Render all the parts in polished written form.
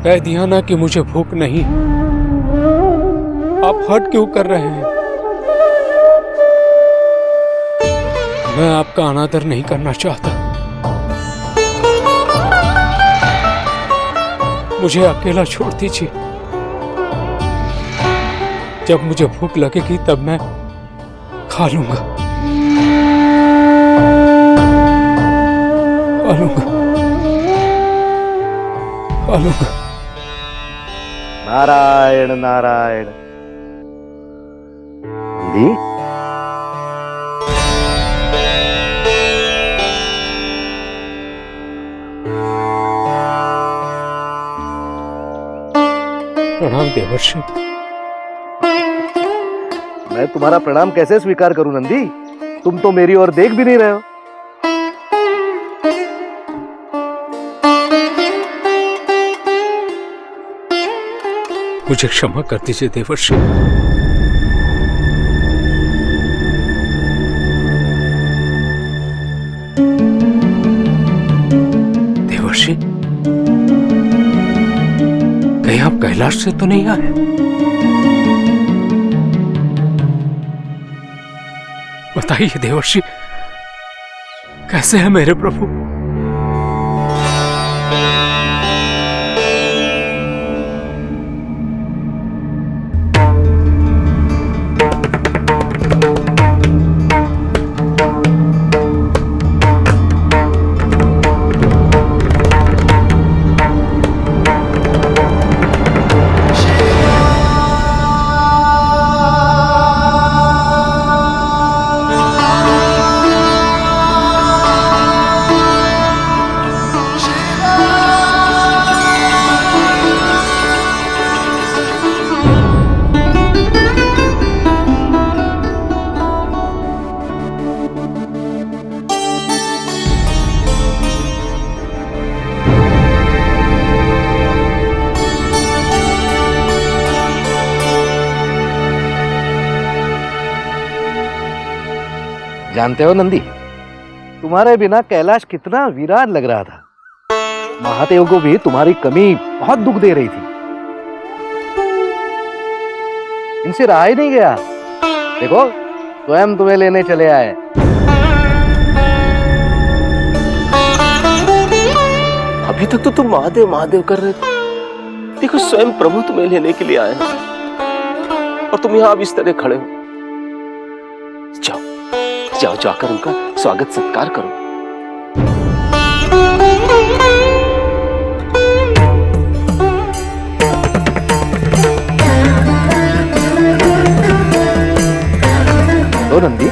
कह दिया ना कि मुझे भूख नहीं। आप हट क्यों कर रहे हैं? मैं आपका अनादर नहीं करना चाहता। मुझे अकेला छोड़ दीजिए। जब मुझे भूख लगेगी तब मैं खा लूंगा। नारायण नारायण। नंदी, प्रणाम देवर्षि। मैं तुम्हारा प्रणाम कैसे स्वीकार करूं नंदी? तुम तो मेरी ओर देख भी नहीं रहे हो। मुझे क्षमा कर दीजिए देवर्षि। देवर्षि, कहीं आप कैलाश से तो नहीं आए? बताइए देवर्षि, कैसे हैं मेरे प्रभु? जानते हो नंदी, तुम्हारे बिना कैलाश कितना वीरान लग रहा था। महादेव को भी तुम्हारी कमी बहुत दुख दे रही थी। इनसे रहा ही नहीं गया। देखो, स्वयं तुम्हें लेने चले आए। अभी तक तो तुम महादेव महादेव कर रहे थे। देखो, स्वयं प्रभु तुम्हें लेने के लिए आए और तुम यहां अब इस तरह खड़े हो। जाओ जाओ, जाकर उनका स्वागत सत्कार करो। तो नंदी,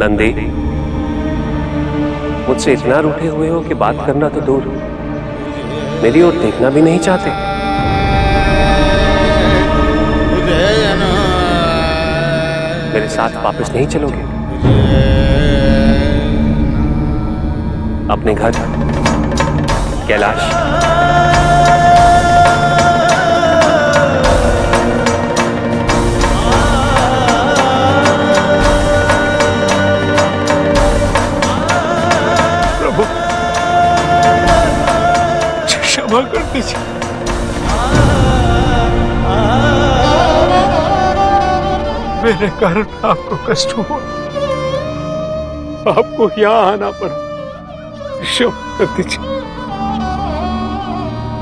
नंदी, मुझसे इतना रूठे हुए हो कि बात करना तो दूर, मेरी ओर देखना भी नहीं चाहते। मेरे साथ वापस नहीं चलोगे अपने घर कैलाश? क्षमा कर दीजिए। मेरे कारण आपको कष्ट हुआ, आपको यहाँ आना पड़ा। क्षमा कर दीजिए।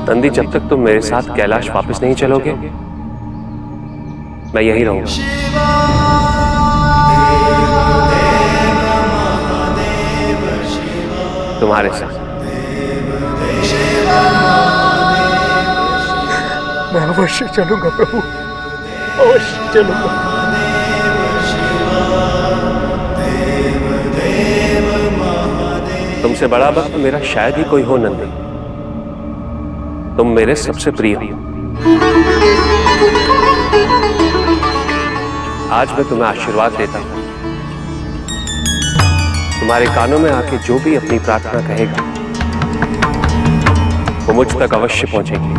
नंदी, जब तक तुम मेरे साथ कैलाश वापस नहीं चलोगे, मैं यहीं रहूंगा। तुम्हारे साथ। मैं अवश्य चलूंगा प्रभु, अवश्य चलूंगा। तुमसे बड़ा भक्त मेरा शायद ही कोई हो नंदी। तुम मेरे सबसे प्रिय हो। आज मैं तुम्हें आशीर्वाद देता हूं। तुम्हारे कानों में आके जो भी अपनी प्रार्थना कहेगा वो मुझ तक अवश्य पहुंचेगी।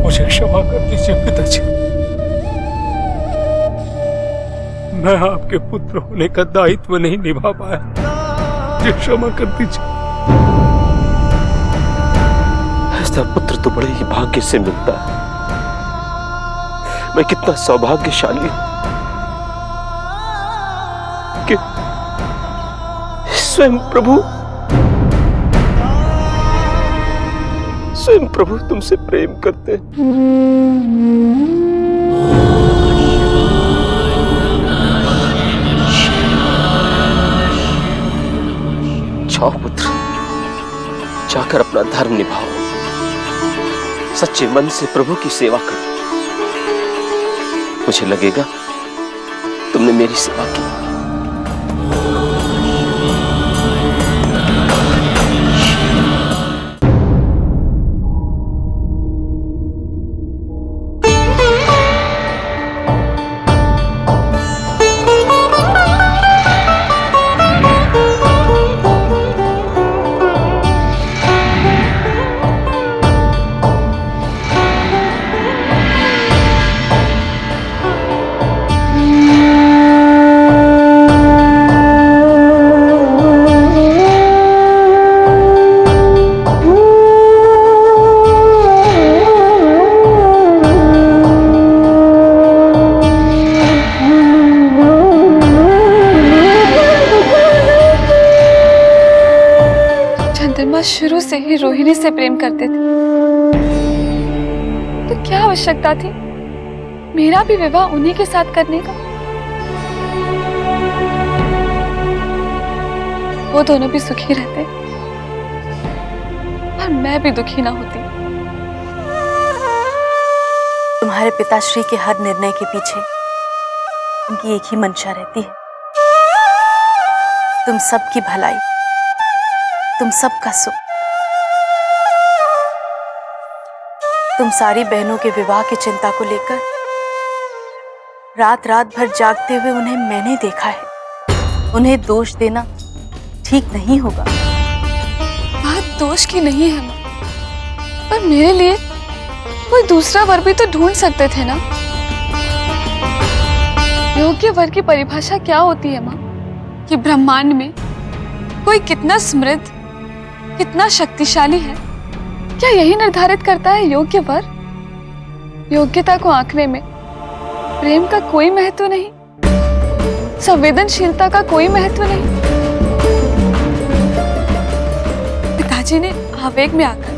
मुझे क्षमा कर दीजिए पिताजी। मैं आपके पुत्र होने का दायित्व नहीं निभा पाया, मुझे क्षमा कर दीजिए। ऐसा पुत्र तो बड़े ही भाग्य से मिलता है। मैं कितना सौभाग्यशाली हूं कि स्वयं प्रभु तुमसे प्रेम करते हैं। जाओ पुत्र, जाकर अपना धर्म निभाओ, सच्चे मन से प्रभु की सेवा करो। मुझे लगेगा तुमने मेरी सेवा की। शुरू से ही रोहिणी से प्रेम करते थे, तो क्या आवश्यकता थी मेरा भी विवाह उन्हीं के साथ करने का? वो दोनों भी सुखी रहते और मैं भी दुखी ना होती। तुम्हारे पिताश्री के हर निर्णय के पीछे उनकी एक ही मंशा रहती है, तुम सबकी भलाई, तुम सबका सुख। तुम सारी बहनों के विवाह की चिंता को लेकर रात रात भर जागते हुए उन्हें मैंने देखा है। उन्हें दोष देना ठीक नहीं होगा। बात दोष की नहीं है माँ, पर मेरे लिए कोई दूसरा वर भी तो ढूंढ सकते थे ना। योग्य वर की परिभाषा क्या होती है माँ? कि ब्रह्मांड में कोई कितना समृद्ध, कितना शक्तिशाली है, क्या यही निर्धारित करता है योग्य वर? योग्यता को आंकने में प्रेम का कोई महत्व नहीं, संवेदनशीलता का कोई महत्व नहीं। पिताजी ने आवेग में आकर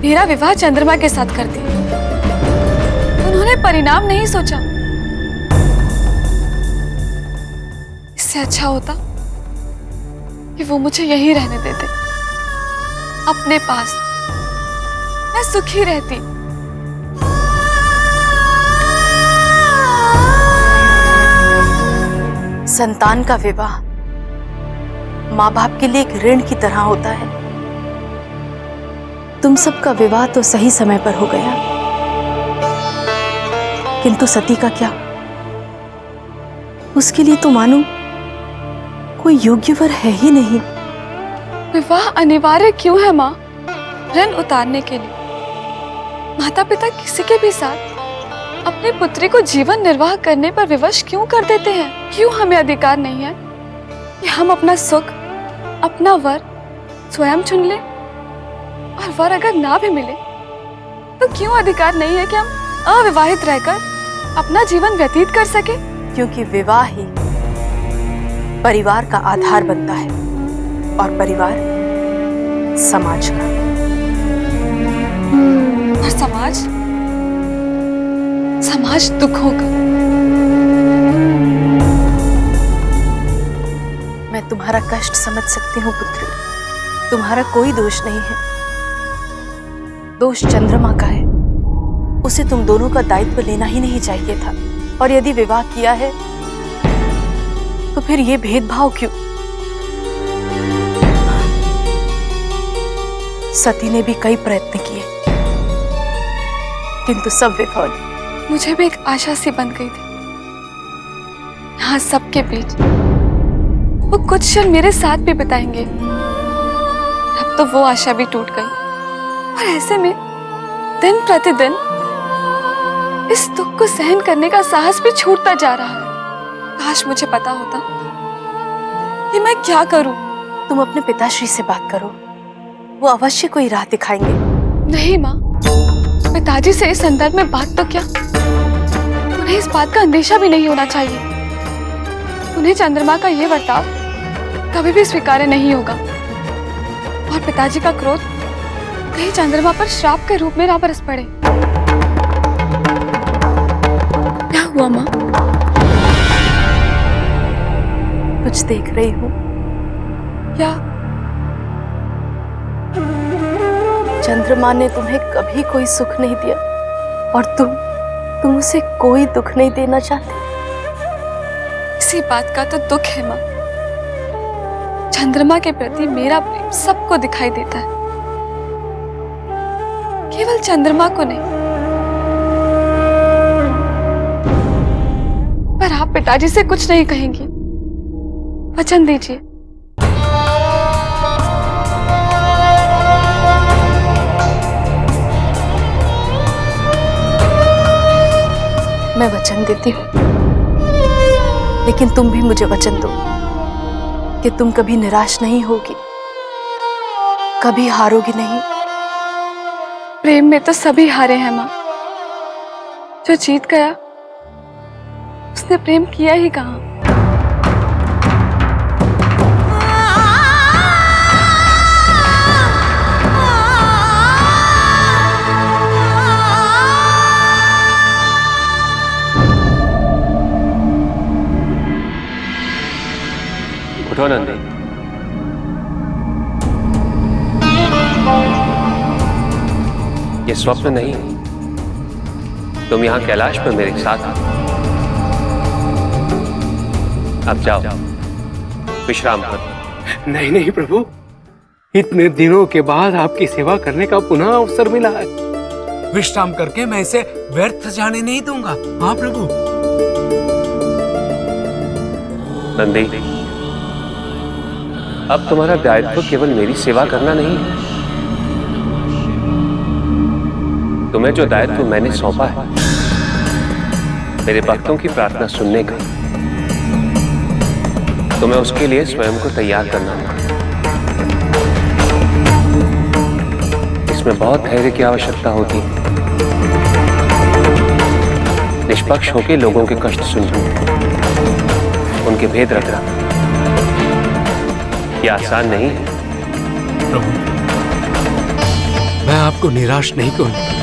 मेरा विवाह चंद्रमा के साथ कर दिया। उन्होंने परिणाम नहीं सोचा। इससे अच्छा होता कि वो मुझे यहीं रहने देते, अपने पास। मैं सुखी रहती। संतान का विवाह माँ बाप के लिए एक ऋण की तरह होता है। तुम सबका विवाह तो सही समय पर हो गया, किंतु सती का क्या? उसके लिए तो मानो कोई योग्य वर है ही नहीं। विवाह अनिवार्य क्यों है माँ? ऋण उतारने के लिए। माता पिता किसी के भी साथ अपनी पुत्री को जीवन निर्वाह करने पर विवश क्यों कर देते हैं? क्यों हमें अधिकार नहीं है कि हम अपना सुख, अपना वर स्वयं चुन लें? और वर अगर ना भी मिले तो क्यों अधिकार नहीं है कि हम अविवाहित रहकर अपना जीवन व्यतीत कर सके? क्योंकि विवाह ही परिवार का आधार बनता है। और परिवार समाज का। और समाज समाज दुखों का। मैं तुम्हारा कष्ट समझ सकती हूँ पुत्री, तुम्हारा कोई दोष नहीं है। दोष चंद्रमा का है, उसे तुम दोनों का दायित्व लेना ही नहीं चाहिए था। और यदि विवाह किया है तो फिर ये भेदभाव क्यों? सती ने भी कई प्रयत्न किए, किंतु सब विफल। मुझे भी एक आशा सी बन गई थी यहाँ सबके बीच, वो कुछ क्षण मेरे साथ भी बिताएंगे। अब तो वो आशा भी टूट गई और ऐसे में दिन प्रतिदिन इस दुख को सहन करने का साहस भी छूटता जा रहा है। काश मुझे पता होता कि मैं क्या करूं। तुम अपने पिताश्री से बात करो, वो अवश्य कोई राह दिखाएंगे। नहीं माँ, पिताजी से इस संदर्भ में बात तो क्या, उन्हें इस बात का अंदेशा भी नहीं होना चाहिए। उन्हें चंद्रमा का ये बर्ताव कभी भी स्वीकार्य नहीं होगा और पिताजी का क्रोध कहीं चंद्रमा पर श्राप के रूप में ना बरस पड़े। क्या हुआ माँ? कुछ देख रही हूँ। क्या? चंद्रमा ने तुम्हें कभी कोई सुख नहीं दिया और तुम उसे कोई दुख नहीं देना चाहते। इसी बात का तो दुख है माँ। चंद्रमा के प्रति मेरा प्रेम सबको दिखाई देता है, केवल चंद्रमा को नहीं। पर आप पिताजी से कुछ नहीं कहेंगी, वचन दीजिए। मैं वचन देती हूँ, लेकिन तुम भी मुझे वचन दो कि तुम कभी निराश नहीं होगी, कभी हारोगी नहीं। प्रेम में तो सभी हारे हैं माँ। जो जीत गया उसने प्रेम किया ही कहाँ। उठो नंदी, ये स्वप्न नहीं, तुम यहाँ कैलाश पर मेरे साथ आओ। अब जाओ, विश्राम करो। नहीं नहीं प्रभु, इतने दिनों के बाद आपकी सेवा करने का पुनः अवसर मिला है। विश्राम करके मैं इसे व्यर्थ जाने नहीं दूंगा। हाँ प्रभु। नंदी, अब तुम्हारा दायित्व केवल मेरी सेवा करना नहीं है। तुम्हें जो दायित्व मैंने सौंपा है, मेरे भक्तों की प्रार्थना सुनने का, तुम्हें उसके लिए स्वयं को तैयार करना है। इसमें बहुत धैर्य की आवश्यकता होती है। निष्पक्ष होकर लोगों के कष्ट सुनना, उनके भेद रखना, ये आसान नहीं है। प्रभु, मैं आपको निराश नहीं करूंगा।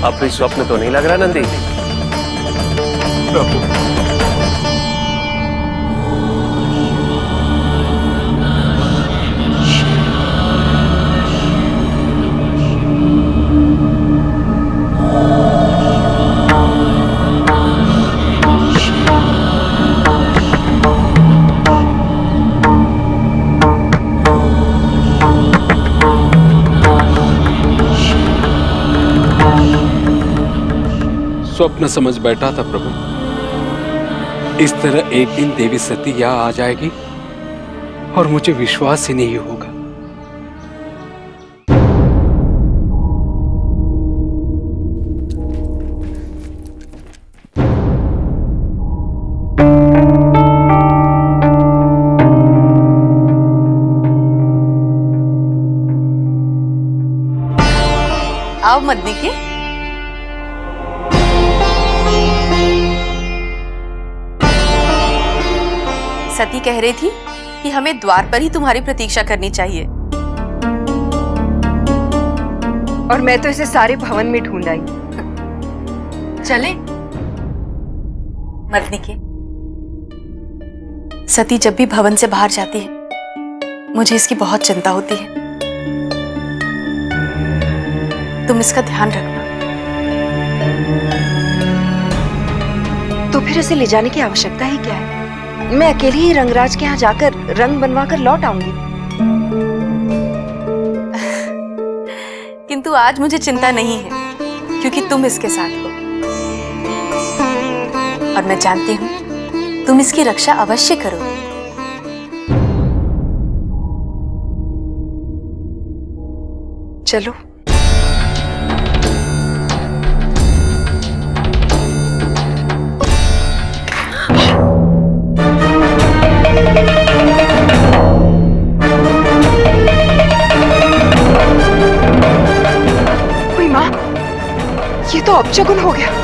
अब भी स्वप्न तो नहीं लग रहा नंदी? प्रभु, स्वप्न समझ बैठा था प्रभु। इस तरह एक दिन देवी सती यहाँ आ जाएगी और मुझे विश्वास ही नहीं होगा। आओ मदनी के। सती कह रही थी कि हमें द्वार पर ही तुम्हारी प्रतीक्षा करनी चाहिए। और मैं तो इसे सारे भवन में ढूंढ आई। चले मदनिके, सती जब भी भवन से बाहर जाती है मुझे इसकी बहुत चिंता होती है। तुम इसका ध्यान रखना। तो फिर उसे ले जाने की आवश्यकता ही क्या है? मैं अकेली ही रंगराज के यहाँ जाकर रंग बनवा कर लौट आऊंगी। किंतु आज मुझे चिंता नहीं है क्योंकि तुम इसके साथ हो और मैं जानती हूं तुम इसकी रक्षा अवश्य करोगे। चलो। ओए माँ, ये तो अपशगुन हो गया।